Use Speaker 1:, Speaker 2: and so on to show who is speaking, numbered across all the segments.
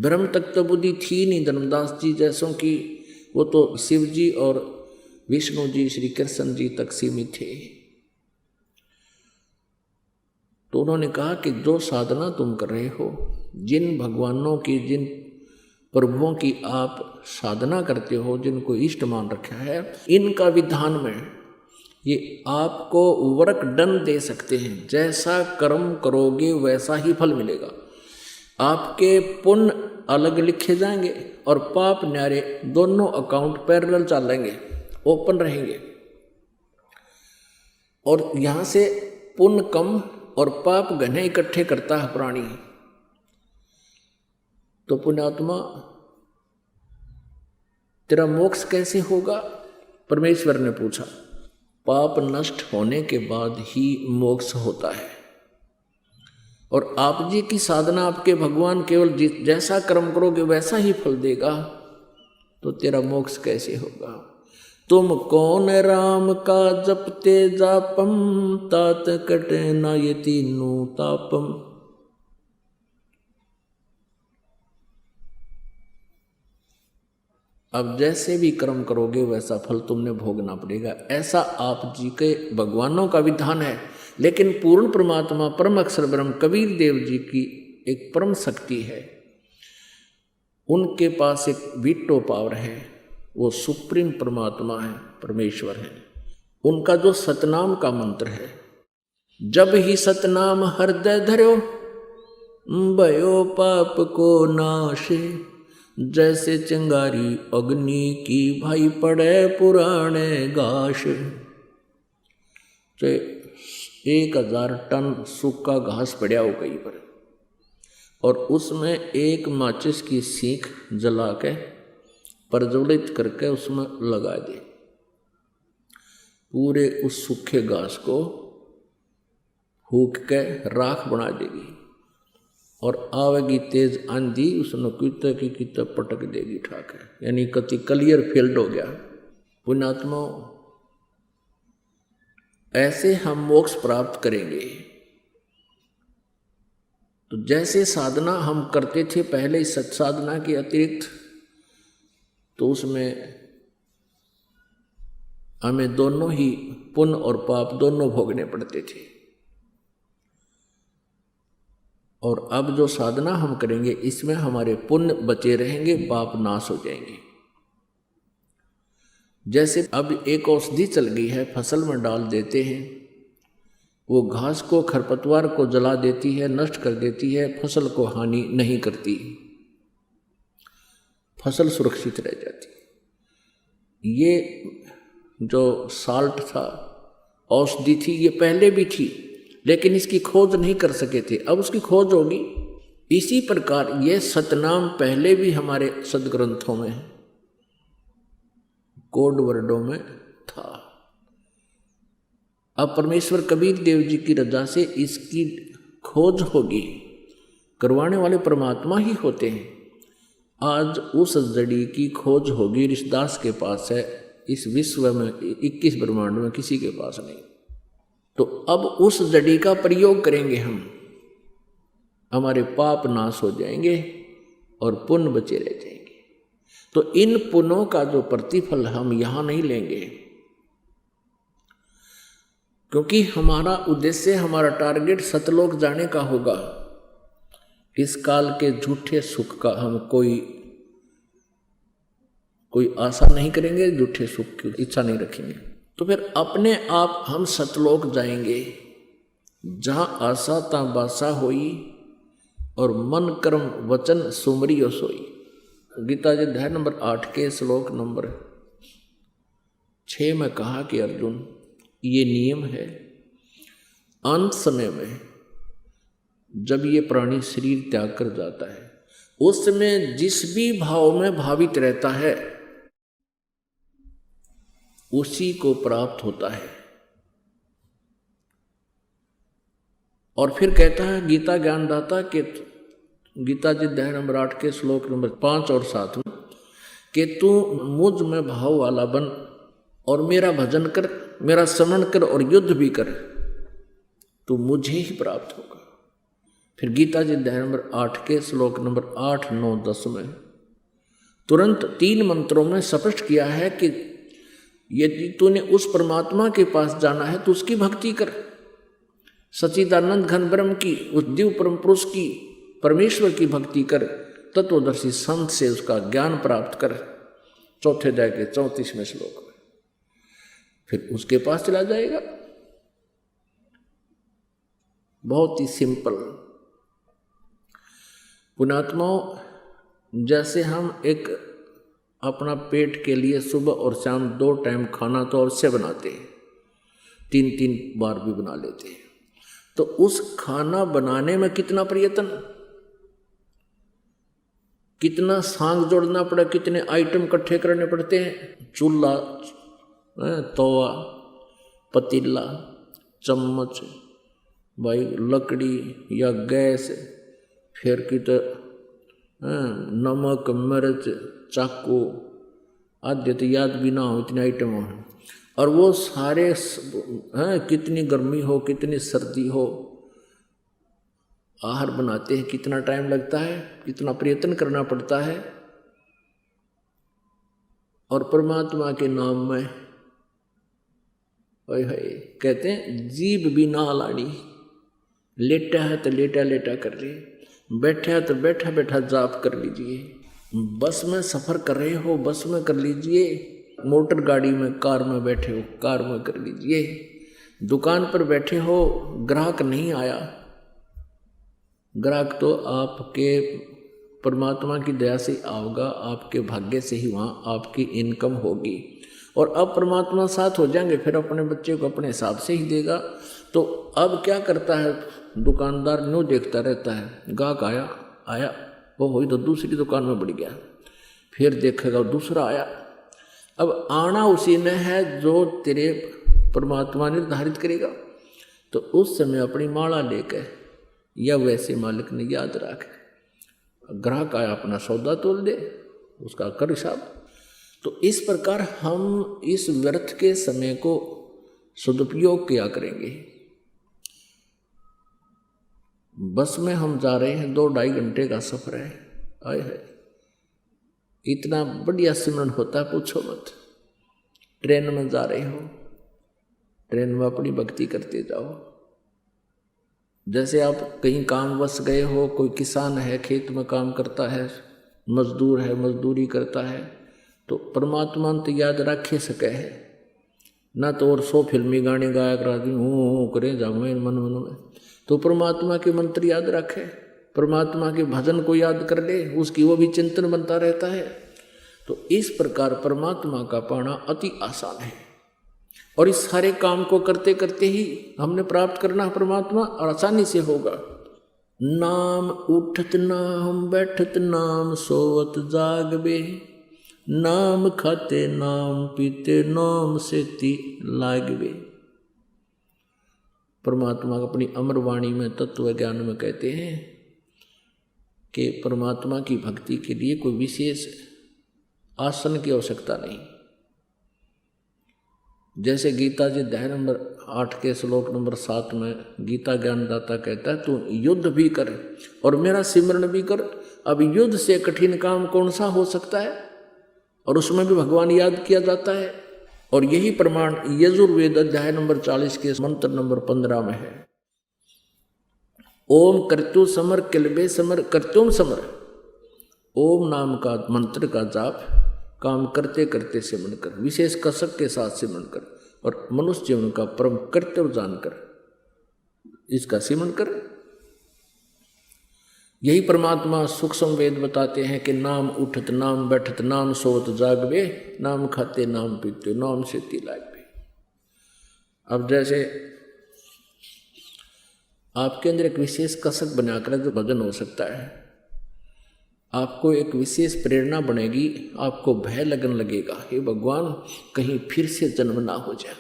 Speaker 1: ब्रह्म तक तो बुद्धि थी नहीं धर्मदास जी जैसों की, वो तो शिव जी और विष्णु जी श्री कृष्ण जी तक सीमित थे। तो उन्होंने कहा कि जो साधना तुम कर रहे हो, जिन भगवानों की, जिन प्रभुओं की आप साधना करते हो, जिनको इष्ट मान रखा है, इनका विधान में ये आपको वर्क डन दे सकते हैं। जैसा कर्म करोगे वैसा ही फल मिलेगा। आपके पुण्य अलग लिखे जाएंगे और पाप न्यारे दोनों अकाउंट पैरेलल चलेंगे, ओपन रहेंगे। और यहां से पुण्य कम और पाप घने इकट्ठे करता है प्राणी। तो पुण्यात्मा तेरा मोक्ष कैसे होगा? परमेश्वर ने पूछा। पाप नष्ट होने के बाद ही मोक्ष होता है। और आप जी की साधना, आपके भगवान केवल जैसा कर्म करोगे वैसा ही फल देगा, तो तेरा मोक्ष कैसे होगा? तुम कौन राम का जपते जापम, तात कटे न ये तीनों तापम। अब जैसे भी कर्म करोगे वैसा फल तुमने भोगना पड़ेगा, ऐसा आप जी के भगवानों का विधान है। लेकिन पूर्ण परमात्मा परम अक्षर ब्रह्म कबीर देव जी की एक परम शक्ति है, उनके पास एक वीटो पावर है, वो सुप्रीम परमात्मा है, परमेश्वर है। उनका जो सतनाम का मंत्र है, जब ही सतनाम हृदय धर्यो, भयो पाप को नाशे। जैसे चिंगारी अग्नि की भाई पड़े पुराने घास। तो 1000 टन सूखा घास पड़ा हो कहीं पर, और उसमें एक माचिस की सीख जला के प्रज्वलित करके उसमें लगा दे, पूरे उस सूखे घास को फूंक के राख बना देगी। और आवेगी तेज आंधी, उसने कितने की कितने पटक देगी ठाक है, यानी कति क्लियर फील्ड हो गया। पुण्यात्मा, ऐसे हम मोक्ष प्राप्त करेंगे। तो जैसे साधना हम करते थे पहले सत्साधना के अतिरिक्त, तो उसमें हमें दोनों ही पुण्य और पाप दोनों भोगने पड़ते थे। और अब जो साधना हम करेंगे इसमें हमारे पुण्य बचे रहेंगे, पाप नाश हो जाएंगे। जैसे अब एक औषधि चल गई है, फसल में डाल देते हैं, वो घास को, खरपतवार को जला देती है, नष्ट कर देती है, फसल को हानि नहीं करती, फसल सुरक्षित रह जाती। ये जो साल्ट था, औषधि थी, ये पहले भी थी, लेकिन इसकी खोज नहीं कर सके थे, अब उसकी खोज होगी। इसी प्रकार ये सतनाम पहले भी हमारे सदग्रंथों में, कोड वर्डों में था। अब परमेश्वर कबीर देव जी की रजा से इसकी खोज होगी, करवाने वाले परमात्मा ही होते हैं। आज उस जड़ी की खोज होगी, ऋषिदास के पास है, इस विश्व में 21 ब्रह्मांड में किसी के पास नहीं। तो अब उस जड़ी का प्रयोग करेंगे हम, हमारे पाप नाश हो जाएंगे और पुण्य बचे रह जाएंगे। तो इन पुण्यों का जो प्रतिफल हम यहां नहीं लेंगे, क्योंकि हमारा उद्देश्य, हमारा टारगेट सतलोक जाने का होगा। इस काल के झूठे सुख का हम कोई आशा नहीं करेंगे, झूठे सुख की इच्छा नहीं रखेंगे। तो फिर अपने आप हम सतलोक जाएंगे, जहां आशा ता बासा होई और मन कर्म वचन सुमरियो सोई। गीता जी अध्याय नंबर 8 के श्लोक नंबर 6 में कहा कि अर्जुन, ये नियम है, अंत समय में जब ये प्राणी शरीर त्याग कर जाता है, उस समय जिस भी भाव में भावित रहता है उसी को प्राप्त होता है। और फिर कहता है गीता ज्ञानदाता के, गीता जी अध्याय नंबर 8 के श्लोक नंबर 5 और 7 में, कि तू मुझ में भाव वाला बन और मेरा भजन कर, मेरा स्मरण कर और युद्ध भी कर, तू मुझे ही प्राप्त होगा। फिर गीता जी अध्याय नंबर 8 के श्लोक नंबर 8, 9, 10 में तुरंत 3 मंत्रों में स्पष्ट किया है कि यदि तूने उस परमात्मा के पास जाना है तो उसकी भक्ति कर, सच्चिदानंद घन ब्रह्म की, उस दिव्य परम पुरुष की, परमेश्वर की भक्ति कर, तत्वदर्शी संत से उसका ज्ञान प्राप्त कर। चौथे अध्याय के 34वें श्लोक में फिर उसके पास चला जाएगा। बहुत ही सिंपल। पुण्यात्माओं, जैसे हम एक अपना पेट के लिए सुबह और शाम 2 टाइम खाना तो अवश्य बनाते हैं, 3-3 बार भी बना लेते हैं, तो उस खाना बनाने में कितना प्रयत्न, कितना सांग जोड़ना पड़ा, कितने आइटम इकट्ठे करने पड़ते हैं। चूल्हा, तवा, पतीला, चम्मच, भाई लकड़ी या गैस, फिर कित नमक, मिर्च, चाकू आदि तो याद भी ना हो, इतने आइटम हो। और वो सारे कितनी गर्मी हो, कितनी सर्दी हो, आहार बनाते हैं, कितना टाइम लगता है, कितना प्रयत्न करना पड़ता है। और परमात्मा के नाम में कहते हैं जीभ भी ना लाड़ी, लेटा है तो लेटा लेटा कर ले, बैठा है तो बैठा बैठा जाप कर लीजिए, बस में सफ़र कर रहे हो बस में कर लीजिए, मोटर गाड़ी में, कार में बैठे हो कार में कर लीजिए, दुकान पर बैठे हो ग्राहक नहीं आया, ग्राहक तो आपके परमात्मा की दया से आओगा, आपके भाग्य से ही वहाँ आपकी इनकम होगी। और अब परमात्मा साथ हो जाएंगे, फिर अपने बच्चे को अपने हिसाब से ही देगा। तो अब क्या करता है दुकानदार, न्यू देखता रहता है, गाहक आया आया वो हुई तो दूसरी दुकान में बढ़ गया, फिर देखेगा दूसरा आया। अब आना उसी ने है जो तेरे परमात्मा निर्धारित करेगा। तो उस समय अपनी माला लेकर या वैसे मालिक ने याद रख, ग्राहक आया अपना सौदा तोल दे, उसका कर हिसाब। तो इस प्रकार हम इस व्यर्थ के समय को सदुपयोग किया करेंगे। बस में हम जा रहे हैं, 2-2.5 घंटे का सफर है, आए है इतना बढ़िया सिमरन होता है पूछो मत। ट्रेन में जा रहे हो, ट्रेन में अपनी भक्ति करते जाओ। जैसे आप कहीं काम वश गए हो, कोई किसान है खेत में काम करता है, मजदूर है मजदूरी करता है, तो परमात्मा तो याद रखे सके है ना, तो और 100 फिल्मी गाने गाया करा दी हूँ करे जाओ मन मन में, तो परमात्मा के मंत्र याद रखे, परमात्मा के भजन को याद कर ले, उसकी वो भी चिंतन बनता रहता है। तो इस प्रकार परमात्मा का पाना अति आसान है, और इस सारे काम को करते करते ही हमने प्राप्त करना परमात्मा, और आसानी से होगा। नाम उठत नाम बैठत नाम सोवत जागबे, नाम खाते नाम पीते नाम सेती लागबे। परमात्मा अपनी अमर वाणी में तत्व ज्ञान में कहते हैं कि परमात्मा की भक्ति के लिए कोई विशेष आसन की आवश्यकता नहीं। जैसे गीता जी अध्याय नंबर 8 के श्लोक नंबर 7 में गीता ज्ञानदाता कहता है तू युद्ध भी कर और मेरा सिमरण भी कर। अब युद्ध से कठिन काम कौन सा हो सकता है, और उसमें भी भगवान याद किया जाता है। और यही प्रमाण यजुर्वेद अध्याय नंबर 40 के मंत्र नंबर 15 में है। ओम कर्तु समर किलबे समर कर्तुम समर। ओम नाम का मंत्र का जाप काम करते करते सिमरण कर, विशेष कसक के साथ सिमरण कर, और मनुष्य जीवन का परम कर्तव्य जानकर इसका सिमरण कर। यही परमात्मा सूक्ष्म वेद बताते हैं कि नाम उठत नाम बैठत नाम सोत जागबे, नाम खाते नाम पीते नाम सेती लागबे। अब जैसे आपके अंदर एक विशेष कसक बनाकर जो भजन हो सकता है, आपको एक विशेष प्रेरणा बनेगी, आपको भय लगन लगेगा, हे भगवान कहीं फिर से जन्म ना हो जाए,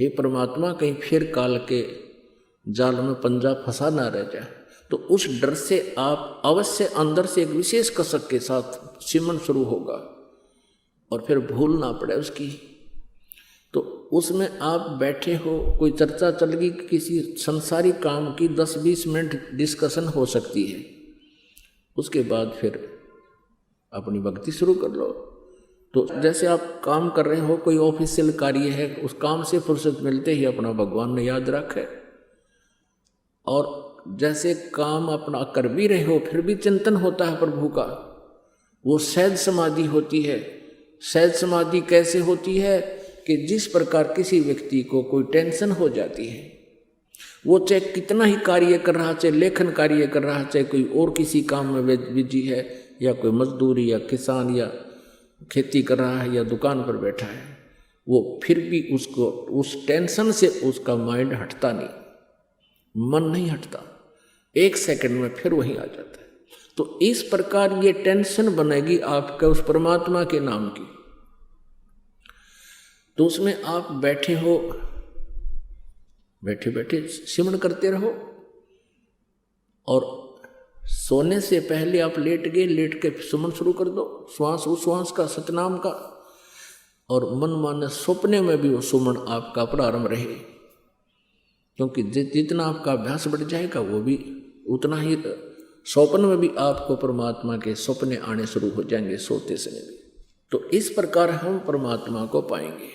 Speaker 1: हे परमात्मा कहीं फिर काल के जाल में पंजा फंसा ना रह जाए। तो उस डर से आप अवश्य अंदर से एक विशेष कसक के साथ सिमरन शुरू होगा, और फिर भूल ना पड़े उसकी। तो उसमें आप बैठे हो, कोई चर्चा चल गई, किसी संसारी काम की 10-20 मिनट डिस्कशन हो सकती है, उसके बाद फिर अपनी भक्ति शुरू कर लो। तो जैसे आप काम कर रहे हो, कोई ऑफिशियल कार्य है, उस काम से फुर्सत मिलते ही अपना भगवान ने याद रखे, और जैसे काम अपना कर भी रहे हो फिर भी चिंतन होता है प्रभु का, वो सहज समाधि होती है। सहज समाधि कैसे होती है कि जिस प्रकार किसी व्यक्ति को कोई टेंशन हो जाती है, वो चाहे कितना ही कार्य कर रहा, चाहे लेखन कार्य कर रहा, चाहे कोई और किसी काम में बिजी है, या कोई मजदूरी या किसान या खेती कर रहा है या दुकान पर बैठा है, वो फिर भी उसको उस टेंशन से उसका माइंड हटता नहीं, मन नहीं हटता, 1 सेकंड में फिर वहीं आ जाता है। तो इस प्रकार ये टेंशन बनेगी आपके उस परमात्मा के नाम की। तो उसमें आप बैठे हो, बैठे बैठे सिमरन करते रहो, और सोने से पहले आप लेट गए, लेट के सुमन शुरू कर दो, श्वास उश्वास का, सतनाम का, और मन माने सपने में भी वो सुमन आपका प्रारंभ रहे, क्योंकि जितना आपका अभ्यास बढ़ जाएगा वो भी उतना ही स्वप्न में भी आपको परमात्मा के सपने आने शुरू हो जाएंगे, सोते समय भी। तो इस प्रकार हम परमात्मा को पाएंगे।